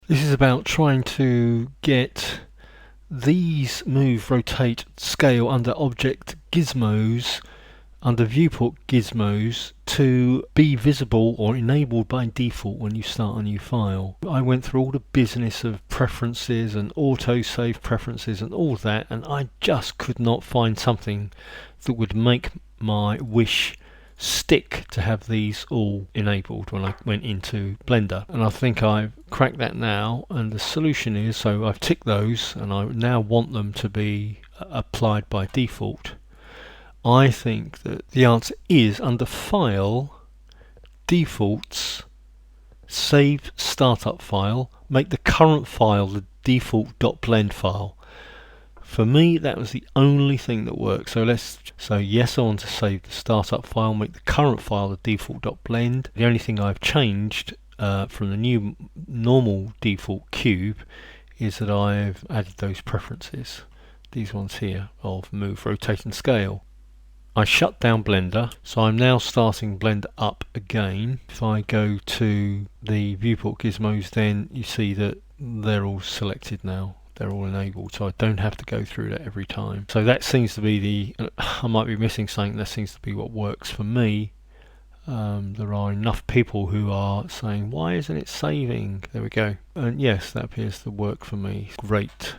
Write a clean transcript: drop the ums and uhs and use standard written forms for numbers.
This is about trying to get these move, rotate, scale under object gizmos, under viewport gizmos, to be visible or enabled by default when you start a new file. I went through all the business of preferences and autosave preferences and all that, and I just could not find something that would make my wish stick to have these all enabled when I went into Blender. And I think I've cracked that now, and the solution is, so I've ticked those and I now want them to be applied by default. I think that the answer is under File, Defaults, Save Startup File, make the current file the default.blend file. For me, that was the only thing that worked. So yes, I want to save the startup file, make the current file the default.blend. The only thing I've changed from the new normal default cube is that I've added those preferences, these ones here, of move, rotate and scale. I shut down Blender, so I'm now starting Blender up again. If I go to the viewport gizmos, then you see that they're all selected now. They're all enabled, so I don't have to go through that every time. So that seems to be I might be missing something, that seems to be what works for me. There are enough people who are saying, why isn't it saving? There we go. And yes, that appears to work for me. Great.